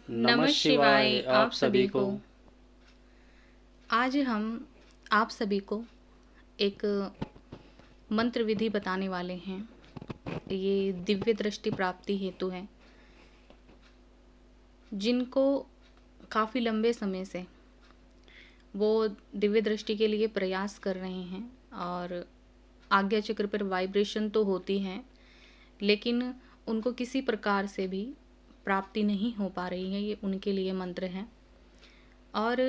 नमः शिवाय आप सभी को। आज हम आप सभी को एक मंत्र विधि बताने वाले हैं। ये दिव्य दृष्टि प्राप्ति हेतु है। जिनको काफ़ी लंबे समय से वो दिव्य दृष्टि के लिए प्रयास कर रहे हैं और आज्ञा चक्र पर वाइब्रेशन तो होती है, लेकिन उनको किसी प्रकार से भी प्राप्ति नहीं हो पा रही है, ये उनके लिए मंत्र है। और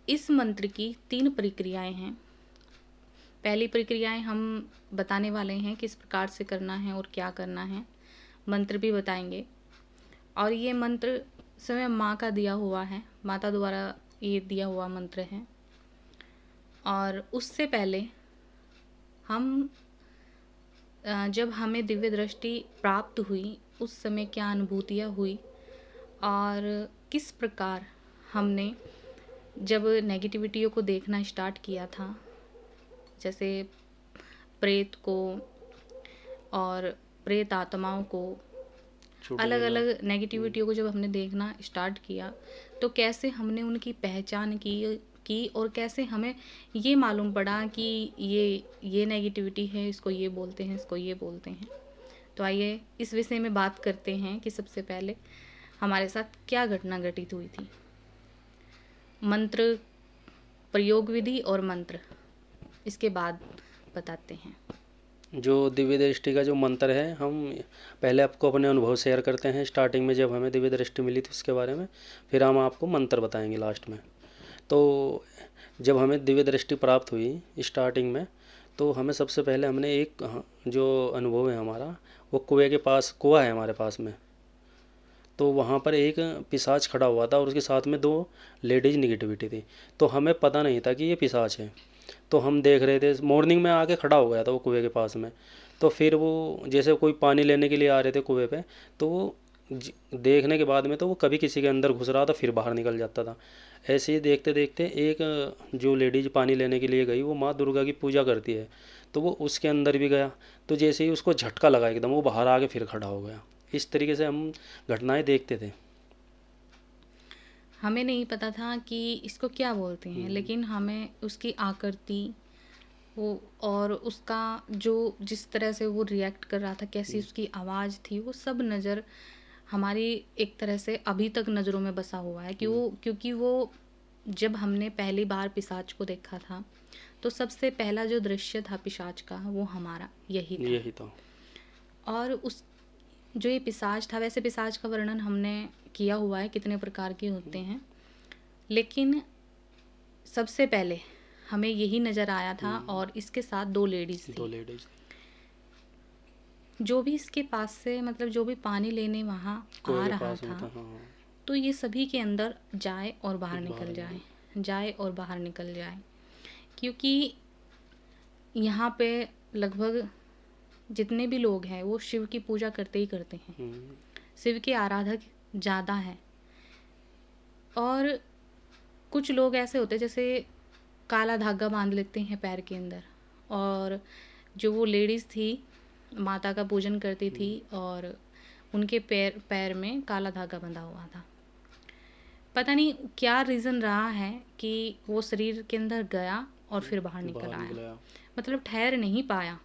इस मंत्र की 3 प्रक्रियाएं हैं। पहली प्रक्रियाएं हम बताने वाले हैं किस प्रकार से करना है और क्या करना है, मंत्र भी बताएंगे। और ये मंत्र स्वयं माँ का दिया हुआ है, माता द्वारा ये दिया हुआ मंत्र है। और उससे पहले हम जब हमें दिव्य दृष्टि प्राप्त हुई उस समय क्या अनुभूतियाँ हुई और किस प्रकार हमने जब नेगेटिविटियों को देखना स्टार्ट किया था, जैसे प्रेत को और प्रेत आत्माओं को, अलग अलग नेगेटिविटियों को जब हमने देखना स्टार्ट किया तो कैसे हमने उनकी पहचान की और कैसे हमें ये मालूम पड़ा कि ये नेगेटिविटी है, इसको ये बोलते हैं, इसको ये बोलते हैं। तो आइए इस विषय में बात करते हैं कि सबसे पहले हमारे साथ क्या घटना घटित हुई थी। मंत्र प्रयोग विधि और मंत्र इसके बाद बताते हैं। जो दिव्य दृष्टि का जो मंत्र है, हम पहले आपको अपने अनुभव शेयर करते हैं स्टार्टिंग में जब हमें दिव्य दृष्टि मिली थी उसके बारे में, फिर हम आपको मंत्र बताएंगे लास्ट में। तो जब हमें दिव्य दृष्टि प्राप्त हुई स्टार्टिंग में, तो हमें सबसे पहले हमने एक जो अनुभव है हमारा, वो कुएं के पास, कुआं है हमारे पास में, तो वहाँ पर एक पिशाच खड़ा हुआ था और उसके साथ में 2 लेडीज निगेटिविटी थी। तो हमें पता नहीं था कि ये पिशाच है। तो हम देख रहे थे, मॉर्निंग में आके खड़ा हो गया था वो कुएं के पास में। तो फिर वो जैसे कोई पानी लेने के लिए आ रहे थे कुएं पे, तो वो देखने के बाद में तो वो कभी किसी के अंदर घुस रहा था, फिर बाहर निकल जाता था। ऐसे ही देखते देखते एक जो लेडीज पानी लेने के लिए गई, वो माँ दुर्गा की पूजा करती है, तो वो उसके अंदर भी गया। तो जैसे ही उसको झटका लगा एकदम, वो बाहर आके फिर खड़ा हो गया। इस तरीके से हम घटनाएं देखते थे। हमें नहीं पता था कि इसको क्या बोलते हैं, लेकिन हमें उसकी आकृति वो और उसका जो जिस तरह से वो रिएक्ट कर रहा था, कैसी उसकी आवाज़ थी, वो सब नज़र हमारी एक तरह से अभी तक नज़रों में बसा हुआ है कि वो, क्योंकि वो जब हमने पहली बार पिशाच को देखा था तो सबसे पहला जो दृश्य था पिशाच का वो हमारा यही था। और उस जो ये पिशाच था, वैसे पिशाच का वर्णन हमने किया हुआ है कितने प्रकार के होते हैं, लेकिन सबसे पहले हमें यही नज़र आया था। और इसके साथ 2 लेडीज़ थी। जो भी इसके पास से, मतलब जो भी पानी लेने वहाँ आ रहा था, तो ये सभी के अंदर जाए और बाहर निकल जाए, जाए और बाहर निकल जाए। क्योंकि यहाँ पे लगभग जितने भी लोग हैं वो शिव की पूजा करते ही करते हैं, शिव के आराधक ज़्यादा हैं। और कुछ लोग ऐसे होते हैं जैसे काला धागा बांध लेते हैं पैर के अंदर, और जो वो लेडीज़ थी माता का पूजन करती थी और उनके पैर में काला धागा बंधा हुआ था। पता नहीं क्या रीज़न रहा है कि वो शरीर के अंदर गया और फिर बाहर निकल आया, मतलब ठहर नहीं पाया।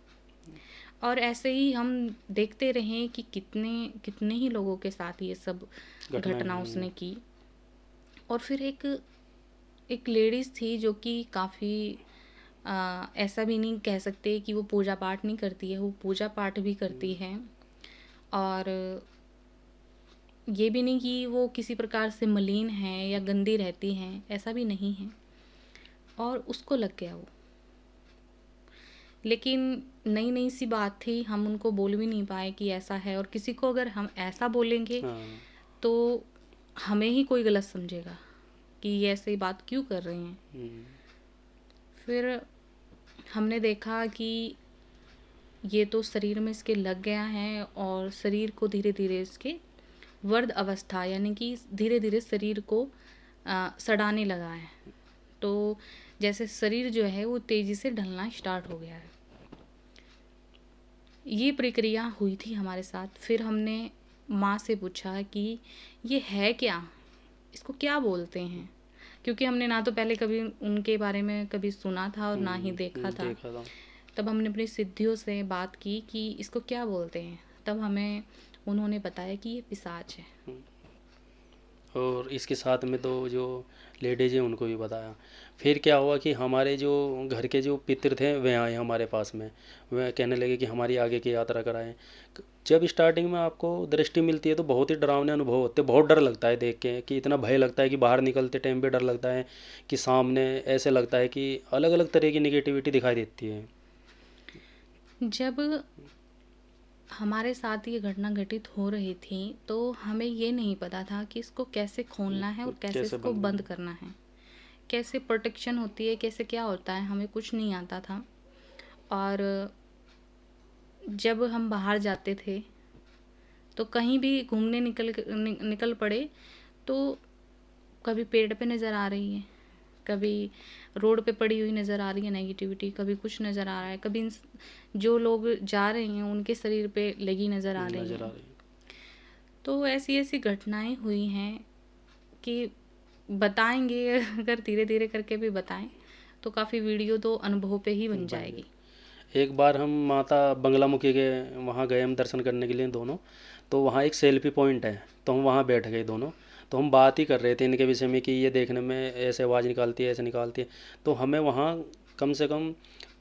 और ऐसे ही हम देखते रहे कि कितने कितने ही लोगों के साथ ये सब घटना उसने की। और फिर एक लेडीज़ थी जो कि काफ़ी ऐसा भी नहीं कह सकते कि वो पूजा पाठ नहीं करती है, वो पूजा पाठ भी करती है। और ये भी नहीं कि वो किसी प्रकार से मलिन है या गंदी रहती हैं, ऐसा भी नहीं है। और उसको लग गया वो, लेकिन नई नई सी बात थी, हम उनको बोल भी नहीं पाए कि ऐसा है। और किसी को अगर हम ऐसा बोलेंगे तो हमें ही कोई गलत समझेगा कि ये ऐसे बात क्यों कर रहे हैं। फिर हमने देखा कि ये तो शरीर में इसके लग गया है और शरीर को धीरे धीरे इसके वर्ध अवस्था, यानी कि धीरे धीरे शरीर को सड़ाने लगा है। तो जैसे शरीर जो है वो तेज़ी से ढलना स्टार्ट हो गया है। ये प्रक्रिया हुई थी हमारे साथ। फिर हमने माँ से पूछा कि ये है क्या, इसको क्या बोलते हैं, क्योंकि हमने ना तो पहले कभी उनके बारे में कभी सुना था और ना ही देखा था। देखा था। तब हमने अपनी सिद्धियों से बात की कि इसको क्या बोलते हैं, तब हमें उन्होंने बताया कि ये पिशाच है। और इसके साथ में तो जो लेडीज हैं उनको भी बताया। फिर क्या हुआ कि हमारे जो घर के जो पितर थे वे आए हमारे पास में, वह कहने लगे कि हमारी आगे की यात्रा कराएं। जब स्टार्टिंग में आपको दृष्टि मिलती है तो बहुत ही डरावने अनुभव होते हैं, बहुत डर लगता है देख के, कि इतना भय लगता है कि बाहर निकलते टाइम पे डर लगता है कि सामने ऐसे लगता है कि अलग अलग तरह की निगेटिविटी दिखाई देती है। जब हमारे साथ ये घटना घटित हो रही थी तो हमें ये नहीं पता था कि इसको कैसे खोलना है और कैसे कैसे इसको बंद बंद करना है, कैसे प्रोटेक्शन होती है, कैसे क्या होता है, हमें कुछ नहीं आता था। और जब हम बाहर जाते थे तो कहीं भी घूमने निकल पड़े तो कभी पेड़ पे नज़र आ रही है, कभी रोड पे पड़ी हुई नज़र आ रही है नेगेटिविटी, कभी कुछ नज़र आ रहा है, कभी जो लोग जा रहे हैं उनके शरीर पे लगी नज़र आ रही है। तो ऐसी ऐसी घटनाएं हुई हैं कि बताएंगे अगर धीरे धीरे करके भी बताएं तो काफ़ी वीडियो तो अनुभव पे ही बन जाएगी। एक बार हम माता बंगलामुखी के वहाँ गए, हम दर्शन करने के लिए दोनों। तो वहाँ एक सेल्फी पॉइंट है, तो हम वहाँ बैठ गए दोनों। तो हम बात ही कर रहे थे इनके विषय में कि ये देखने में ऐसे आवाज़ निकालती है, ऐसे निकालती है। तो हमें वहाँ कम से कम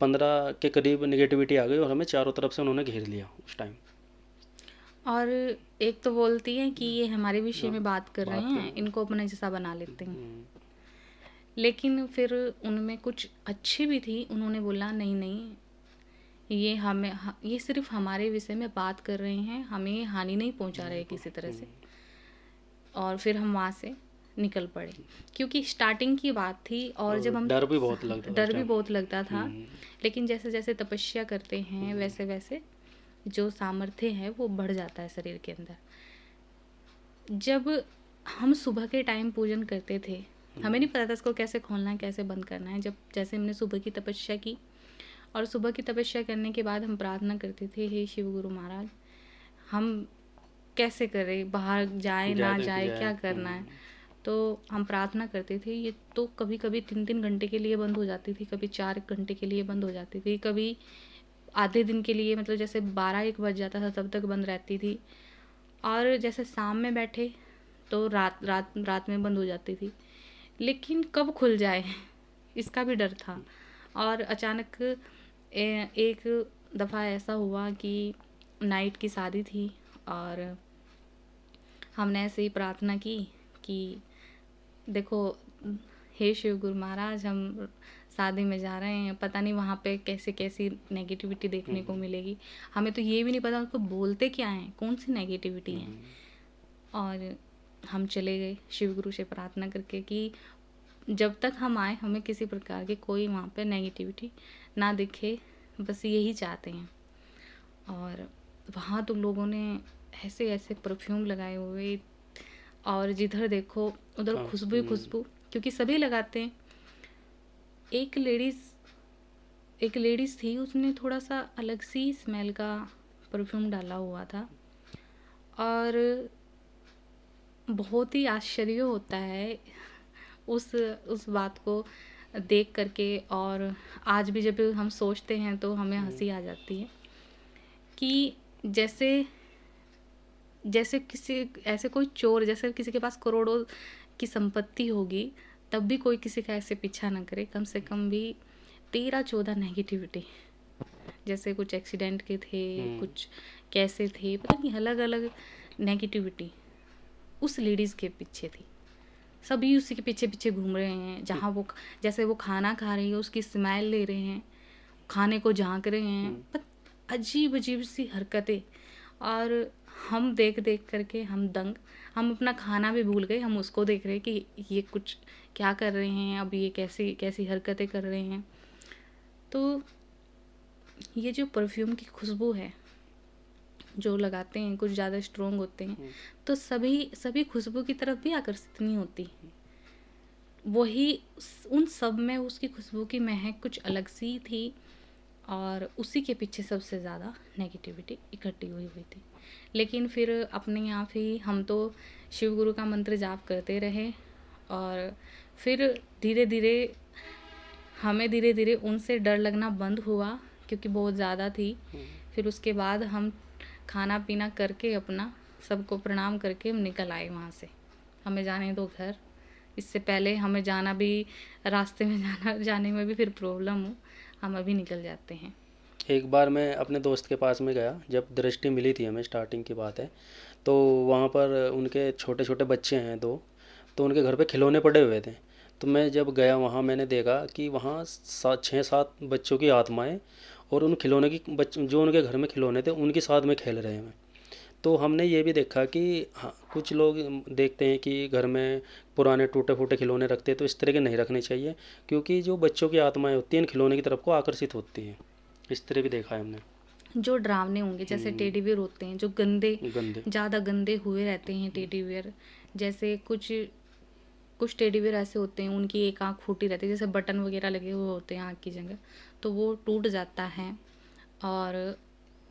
15 के करीब निगेटिविटी आ गई और हमें चारों तरफ से उन्होंने घेर लिया उस टाइम। और एक तो बोलती हैं कि ये हमारे विषय में बात कर रहे हैं, इनको अपने जैसा बना लेते हैं। लेकिन फिर उनमें कुछ अच्छी भी थी, उन्होंने बोला नहीं नहीं, ये सिर्फ हमारे विषय में बात कर रहे हैं, हमें ये हानि नहीं पहुंचा रहे किसी तरह से। और फिर हम वहाँ से निकल पड़े, क्योंकि स्टार्टिंग की बात थी और जब हम डर भी बहुत लगता था। लेकिन जैसे जैसे तपस्या करते हैं वैसे वैसे जो सामर्थ्य है वो बढ़ जाता है शरीर के अंदर। जब हम सुबह के टाइम पूजन करते थे, हमें नहीं पता था इसको कैसे खोलना है, कैसे बंद करना है। जब जैसे हमने सुबह की तपस्या की और सुबह की तपस्या करने के बाद हम प्रार्थना करते थे, हे शिव गुरु महाराज, हम कैसे करें, बाहर जाए ना जाए, क्या करना है। तो हम प्रार्थना करते थे। ये तो कभी कभी 3-3 घंटे के लिए बंद हो जाती थी, कभी 4 घंटे के लिए बंद हो जाती थी, कभी आधे दिन के लिए, मतलब जैसे 12-1 बज जाता था तब तक बंद रहती थी। और जैसे शाम में बैठे तो रात में बंद हो जाती थी। लेकिन कब खुल जाए इसका भी डर था। और अचानक एक दफ़ा ऐसा हुआ कि नाइट की शादी थी और हमने ऐसे ही प्रार्थना की कि देखो हे शिव गुरु महाराज, हम शादी में जा रहे हैं, पता नहीं वहाँ पे कैसे कैसी नेगेटिविटी देखने को मिलेगी, हमें तो ये भी नहीं पता उनको बोलते क्या हैं, कौन सी नेगेटिविटी है। और हम चले गए शिव गुरु से प्रार्थना करके कि जब तक हम आए हमें किसी प्रकार की कोई वहाँ पे नेगेटिविटी ना दिखे, बस यही चाहते हैं। और वहाँ तो लोगों ने ऐसे ऐसे परफ्यूम लगाए हुए और जिधर देखो उधर खुशबू ही खुशबू, क्योंकि सभी लगाते हैं। एक लेडीज़ थी, उसने थोड़ा सा अलग सी स्मेल का परफ्यूम डाला हुआ था और बहुत ही आश्चर्य होता है उस बात को देख करके। और आज भी जब हम सोचते हैं तो हमें हंसी आ जाती है कि जैसे किसी ऐसे कोई चोर, जैसे किसी के पास करोड़ों की संपत्ति होगी तब भी कोई किसी का ऐसे पीछा ना करे, कम से कम भी 13-14 नेगेटिविटी, जैसे कुछ एक्सीडेंट के थे, कुछ कैसे थे, पता नहीं अलग अलग नेगेटिविटी उस लेडीज़ के पीछे थी। सभी उसी के पीछे पीछे घूम रहे हैं। जहाँ वो जैसे वो खाना खा रही है उसकी स्मेल ले रहे हैं, खाने को झांक रहे हैं, पर अजीब अजीब सी हरकतें। और हम देख देख करके हम दंग, हम अपना खाना भी भूल गए, हम उसको देख रहे हैं कि ये कुछ क्या कर रहे हैं, अब ये कैसी कैसी हरकतें कर रहे हैं। तो ये जो परफ्यूम की खुशबू है जो लगाते हैं, कुछ ज़्यादा स्ट्रोंग होते हैं, तो सभी खुशबू की तरफ भी आकर्षित नहीं होती। वही उन सब में उसकी खुशबू की महक कुछ अलग सी थी और उसी के पीछे सबसे ज़्यादा नेगेटिविटी इकट्ठी हुई हुई थी। लेकिन फिर अपने आप ही हम तो शिव गुरु का मंत्र जाप करते रहे, और फिर धीरे धीरे हमें धीरे धीरे उनसे डर लगना बंद हुआ, क्योंकि बहुत ज़्यादा थी। फिर उसके बाद हम खाना पीना करके अपना सबको प्रणाम करके हम निकल आए वहाँ से। हमें जाने दो घर, इससे पहले हमें जाना भी, रास्ते में जाने में भी फिर प्रॉब्लम हो, हम अभी निकल जाते हैं। एक बार मैं अपने दोस्त के पास में गया, जब दृष्टि मिली थी हमें, स्टार्टिंग की बात है। तो वहाँ पर उनके छोटे छोटे बच्चे हैं दो, तो उनके घर पे खिलौने पड़े हुए थे। तो मैं जब गया वहाँ, मैंने देखा कि वहाँ 6-7 बच्चों की आत्माएं और उन खिलौने की जो उनके घर में खिलौने थे उनके साथ में खेल रहे हैं। तो हमने ये भी देखा कि हाँ, कुछ लोग देखते हैं कि घर में पुराने टूटे फूटे खिलौने रखते हैं, तो इस तरह के नहीं रखने चाहिए, क्योंकि जो बच्चों की आत्माएं होती हैं इन खिलौने की तरफ को आकर्षित होती हैं। इस तरह भी देखा है हमने। जो डरावने होंगे, जैसे टेडी बियर होते हैं जो गंदे, गंदे। ज़्यादा गंदे हुए रहते हैं टेडी बियर। जैसे कुछ कुछ टेडी बियर ऐसे होते हैं उनकी एक आँख फूटी रहती है, जैसे बटन वगैरह लगे हुए होते हैं आँख की जगह, तो वो टूट जाता है। और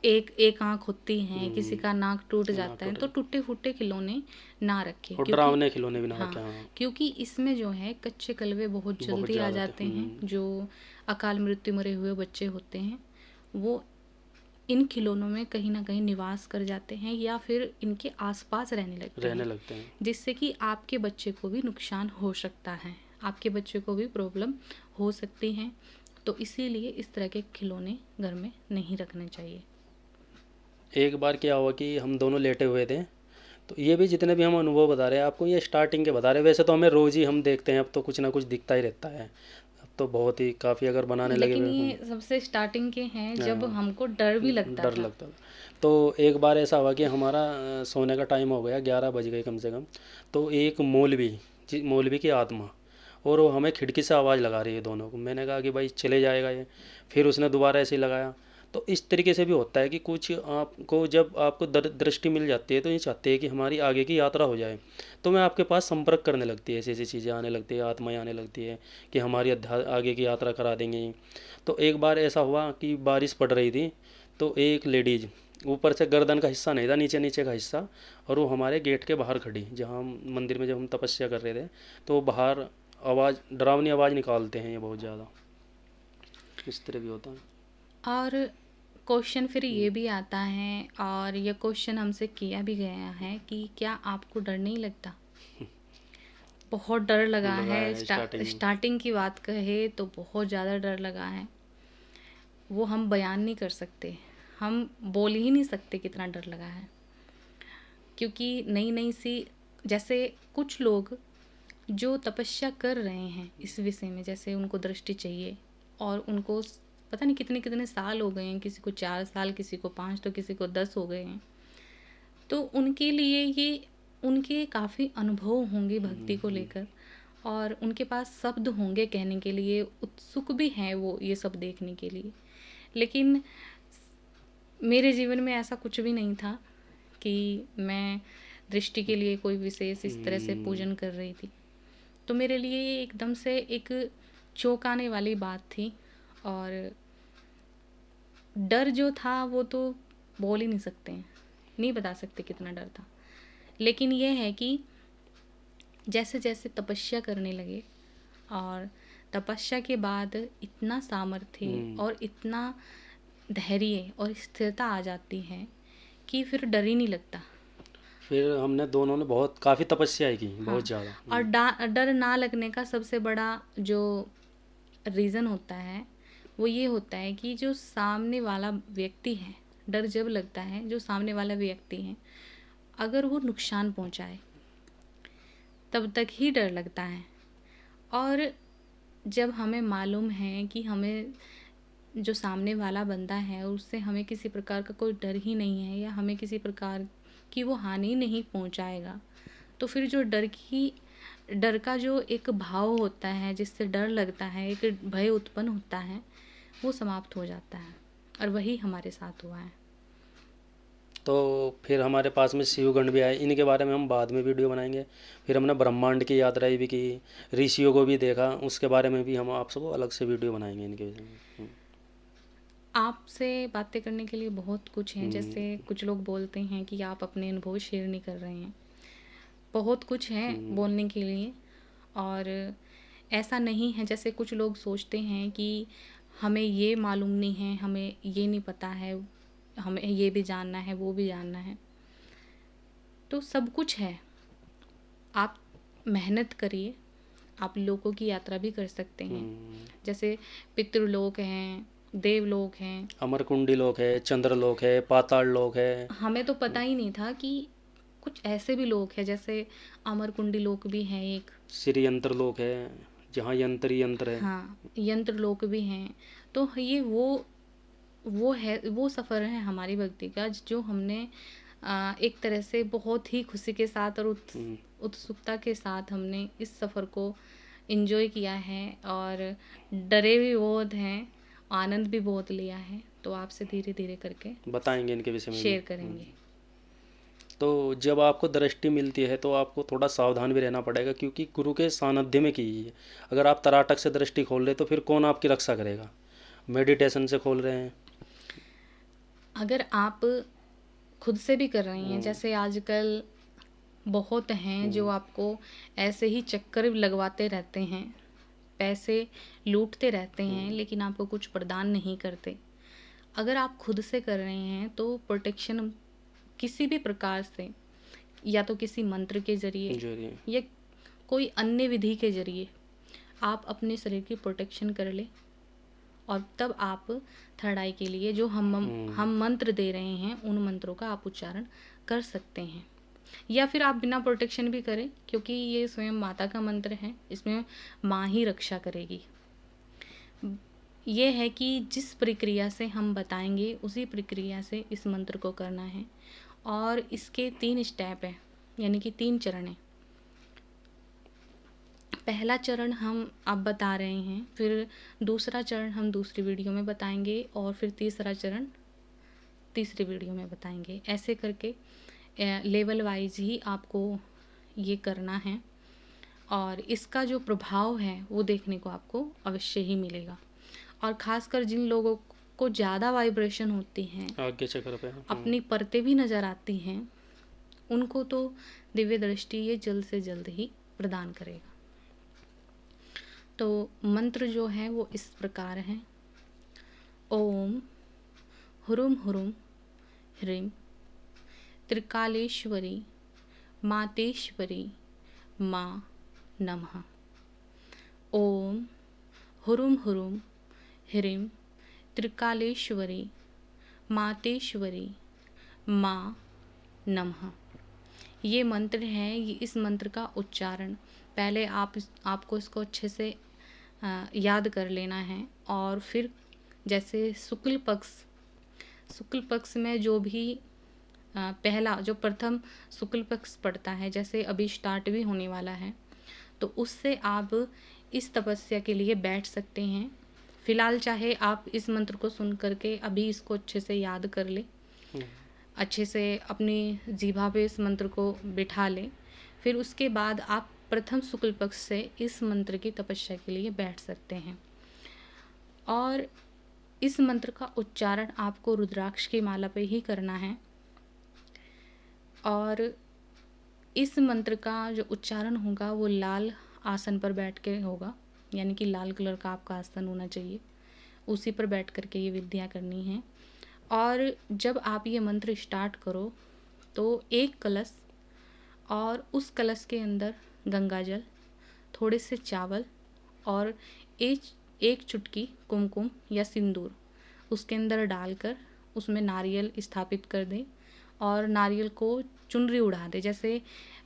एक एक आँख होती है, किसी का नाक टूट जाता है। तो टूटे फूटे खिलौने ना रखें, और क्योंकि डरावने खिलौने भी ना हाँ, रखें। हाँ, क्योंकि इसमें जो है कच्चे कलवे बहुत बहुत जल्दी आ ज़्यादा थे। जाते हैं। जो अकाल मृत्यु मरे हुए बच्चे होते हैं वो इन खिलौनों में कहीं ना कहीं निवास कर जाते हैं, या फिर इनके आसपास रहने लगते हैं, जिससे कि आपके बच्चे को भी नुकसान हो सकता है, आपके बच्चे को भी प्रॉब्लम हो सकती है। तो इसीलिए इस तरह के खिलौने घर में नहीं रखने चाहिए। एक बार क्या हुआ कि हम दोनों लेटे हुए थे, तो ये भी जितने भी हम अनुभव बता रहे हैं आपको, ये स्टार्टिंग के बता रहे हैं। वैसे तो हमें रोज़ ही हम देखते हैं, अब तो कुछ ना कुछ दिखता ही रहता है। अब तो बहुत ही काफ़ी अगर बनाने लगे लेकिन हुए हम। ये सबसे स्टार्टिंग के हैं जब हमको डर भी लगता डर था। लगता था। तो एक बार ऐसा हुआ कि हमारा सोने का टाइम हो गया, 11 बज गए कम से कम। तो एक मौलवी की आत्मा, और वो हमें खिड़की से आवाज़ लगा रही है दोनों को। मैंने कहा कि भाई चले जाएगा ये। फिर उसने दोबारा ऐसे ही लगाया। तो इस तरीके से भी होता है कि कुछ आपको, जब आपको दृष्टि मिल जाती है तो ये चाहते हैं कि हमारी आगे की यात्रा हो जाए, तो मैं आपके पास संपर्क करने लगती है, ऐसी ऐसी चीज़ें आने लगती है, आत्माएं आने लगती है कि हमारी आगे की यात्रा करा देंगे। तो एक बार ऐसा हुआ कि बारिश पड़ रही थी, तो एक लेडीज़, ऊपर से गर्दन का हिस्सा नहीं था, नीचे नीचे का हिस्सा, और वो हमारे गेट के बाहर खड़ी, जहाँ हम मंदिर में जब हम तपस्या कर रहे थे, तो बाहर आवाज़, डरावनी आवाज़ निकालते हैं ये बहुत ज़्यादा। इस तरह भी होता है। और क्वेश्चन फिर ये भी आता है, और ये क्वेश्चन हमसे किया भी गया है कि क्या आपको डर नहीं लगता? बहुत डर लगा है। स्टार्टिंग की बात कहे तो बहुत ज़्यादा डर लगा है, वो हम बयान नहीं कर सकते, हम बोल ही नहीं सकते कितना डर लगा है। क्योंकि नई नई सी, जैसे कुछ लोग जो तपस्या कर रहे हैं इस विषय में, जैसे उनको दृष्टि चाहिए और उनको पता नहीं कितने कितने साल हो गए हैं, किसी को 4 साल, किसी को 5, तो किसी को 10 हो गए हैं। तो उनके लिए ये, उनके काफ़ी अनुभव होंगे भक्ति को लेकर, और उनके पास शब्द होंगे कहने के लिए, उत्सुक भी हैं वो ये सब देखने के लिए। लेकिन मेरे जीवन में ऐसा कुछ भी नहीं था कि मैं दृष्टि के लिए कोई विशेष इस तरह से पूजन कर रही थी। तो मेरे लिए ये एकदम से एक चौंकाने वाली बात थी, और डर जो था वो तो बोल ही नहीं सकते हैं, नहीं बता सकते कितना डर था। लेकिन ये है कि जैसे जैसे तपस्या करने लगे, और तपस्या के बाद इतना सामर्थ्य और इतना धैर्य और स्थिरता आ जाती है कि फिर डर ही नहीं लगता। फिर हमने दोनों ने काफ़ी तपस्या की, बहुत ज़्यादा। और डर ना लगने का सबसे बड़ा जो रीज़न होता है वो ये होता है कि जो सामने वाला व्यक्ति है, डर जब लगता है जो सामने वाला व्यक्ति है, अगर वो नुकसान पहुंचाए तब तक ही डर लगता है। और जब हमें मालूम है कि हमें जो सामने वाला बंदा है उससे हमें किसी प्रकार का कोई डर ही नहीं है, या हमें किसी प्रकार की वो हानि नहीं पहुंचाएगा, तो फिर जो डर का जो एक भाव होता है, जिससे डर लगता है, एक भय उत्पन्न होता है, वो समाप्त हो जाता है। और वही हमारे साथ हुआ है। तो फिर हमारे पास में शिवगण भी आए, इनके बारे में हम बाद में वीडियो बनाएंगे। फिर हमने ब्रह्मांड की यात्राएं भी की, ऋषियों को भी देखा, उसके बारे में भी हम आप सबको अलग से वीडियो बनाएंगे इनके विषय में। आपसे बातें करने के लिए बहुत कुछ है। जैसे हम्म, कुछ लोग बोलते हैं कि आप अपने अनुभव शेयर नहीं कर रहे हैं। बहुत कुछ है हम्म, बोलने के लिए। और ऐसा नहीं है जैसे कुछ लोग सोचते हैं कि हमें ये मालूम नहीं है, हमें ये नहीं पता है, हमें ये भी जानना है, वो भी जानना है। तो सब कुछ है। आप मेहनत करिए, आप लोगों की यात्रा भी कर सकते हैं। हम्म। जैसे पितृलोक हैं, देवलोक हैं। अमरकुंडी लोक है, चंद्रलोक है, पाताल लोक है। हमें तो पता ही नहीं था कि कुछ ऐसे भी लोक हैं, जैसे अमरकुंडी लोक भी है एक। श्री यंत्र लोक है, जहाँ यंत्र ही यंत्र है। हाँ, यंत्र लोक भी हैं। तो ये वो है, वो सफ़र है हमारी भक्ति का जो हमने एक तरह से बहुत ही खुशी के साथ और हम्म, उत्सुकता के साथ हमने इस सफ़र को एंजॉय किया है। और डरे भी बहुत हैं, आनंद भी बहुत लिया है। तो आपसे धीरे धीरे करके बताएंगे इनके विषय में भी। शेयर करेंगे। तो जब आपको दृष्टि मिलती है तो आपको थोड़ा सावधान भी रहना पड़ेगा, क्योंकि गुरु के सानिध्य में की है। अगर आप तराटक से दृष्टि खोल रहे तो फिर कौन आपकी रक्षा करेगा। मेडिटेशन से खोल रहे हैं। अगर आप खुद से भी कर रही हैं, हम्म, जैसे आजकल बहुत हैं जो हम्म, आपको ऐसे ही चक्कर लगवाते रहते हैं, पैसे लूटते रहते हैं, हम्म, लेकिन आपको कुछ प्रदान नहीं करते। अगर आप खुद से कर रहे हैं तो प्रोटेक्शन किसी भी प्रकार से, या तो किसी मंत्र के ज़रिए जी जी। या कोई अन्य विधि के ज़रिए आप अपने शरीर की प्रोटेक्शन कर ले। और तब आप थर्ड आई के लिए जो हम्म, हम मंत्र दे रहे हैं, उन मंत्रों का आप उच्चारण कर सकते हैं। या फिर आप बिना प्रोटेक्शन भी करें, क्योंकि ये स्वयं माता का मंत्र है, इसमें माँ ही रक्षा करेगी। ये है कि जिस प्रक्रिया से हम बताएंगे उसी प्रक्रिया से इस मंत्र को करना है। और इसके 3 स्टेप हैं, यानी कि 3 चरण हैं। पहला चरण हम अब बता रहे हैं, फिर दूसरा चरण हम दूसरी वीडियो में बताएंगे, और फिर तीसरा चरण तीसरी वीडियो में बताएंगे। ऐसे करके लेवल वाइज ही आपको ये करना है। और इसका जो प्रभाव है वो देखने को आपको अवश्य ही मिलेगा। और ख़ासकर जिन लोगों को ज़्यादा वाइब्रेशन होती हैं, आगे चक्र पे। अपनी परतें भी नज़र आती हैं, उनको तो दिव्य दृष्टि ये जल्द से जल्द ही प्रदान करेगा। तो मंत्र जो है वो इस प्रकार है। ओम हुरुम हुरुम ह्रीम त्रिकालेश्वरी मातेश्वरी माँ नमः। ओम हुरुम हुरुम ह्रीम त्रिकालेश्वरी मातेश्वरी माँ नमः। ये मंत्र है। ये इस मंत्र का उच्चारण पहले आपको इसको अच्छे से याद कर लेना है। और फिर जैसे शुक्ल पक्ष में जो भी पहला जो प्रथम शुक्ल पक्ष पड़ता है, जैसे अभी स्टार्ट भी होने वाला है, तो उससे आप इस तपस्या के लिए बैठ सकते हैं। फिलहाल चाहे आप इस मंत्र को सुन करके अभी इसको अच्छे से याद कर ले, अच्छे से अपनी जीभा पे इस मंत्र को बिठा लें। फिर उसके बाद आप प्रथम शुक्ल पक्ष से इस मंत्र की तपस्या के लिए बैठ सकते हैं। और इस मंत्र का उच्चारण आपको रुद्राक्ष की माला पे ही करना है। और इस मंत्र का जो उच्चारण होगा वो लाल आसन पर बैठ के होगा, यानी कि लाल कलर का आपका आसन होना चाहिए, उसी पर बैठ कर के ये विद्या करनी है। और जब आप ये मंत्र स्टार्ट करो तो एक कलश, और उस कलश के अंदर गंगा जल, थोड़े से चावल और एक चुटकी कुमकुम या सिंदूर उसके अंदर डालकर उसमें नारियल स्थापित कर दें। और नारियल को चुनरी उड़ा दें। जैसे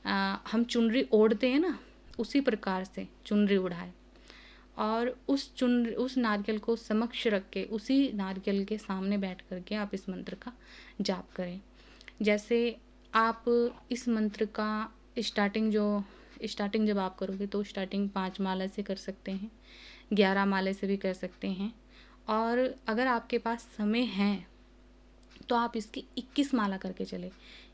हम चुनरी ओढ़ते हैं ना, उसी प्रकार से चुनरी उड़ाए। और उस नारियल को समक्ष रख के उसी नारियल के सामने बैठ करके आप इस मंत्र का जाप करें। जैसे आप इस मंत्र का स्टार्टिंग जब आप करोगे तो स्टार्टिंग 5 माला से कर सकते हैं, 11 माले से भी कर सकते हैं। और अगर आपके पास समय है तो आप इसकी 21 माला करके चले,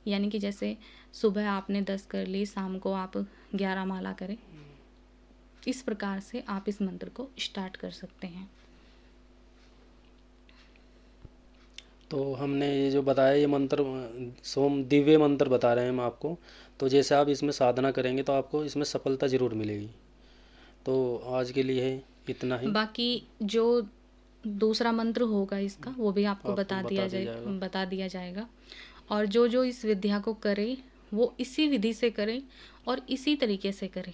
यानी कि जैसे सुबह आपने 10 कर ली, शाम को आप 11 माला करें। इस प्रकार से आप इस मंत्र को स्टार्ट कर सकते हैं। तो हमने ये जो बताया ये मंत्र सोम दिव्य मंत्र बता रहे हैं हम आपको। तो जैसे आप इसमें साधना करेंगे तो आपको इसमें सफलता ज़रूर मिलेगी। तो आज के लिए इतना ही। बाकी जो दूसरा मंत्र होगा इसका वो भी आपको आपको बता दिया जाएगा। बता दिया जाएगा। और जो जो इस विद्या को करे वो इसी विधि से करे और इसी तरीके से करे।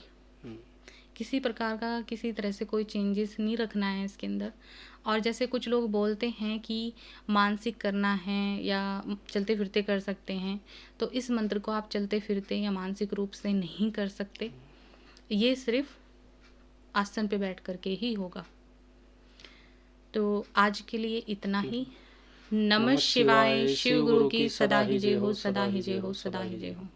किसी प्रकार का किसी तरह से कोई चेंजेस नहीं रखना है इसके अंदर। और जैसे कुछ लोग बोलते हैं कि मानसिक करना है या चलते फिरते कर सकते हैं, तो इस मंत्र को आप चलते फिरते या मानसिक रूप से नहीं कर सकते। ये सिर्फ आसन पे बैठ करके ही होगा। तो आज के लिए इतना ही। नमः शिवाय। शिव गुरु की सदा ही जय हो, सदा ही जय हो, सदा ही जय हो।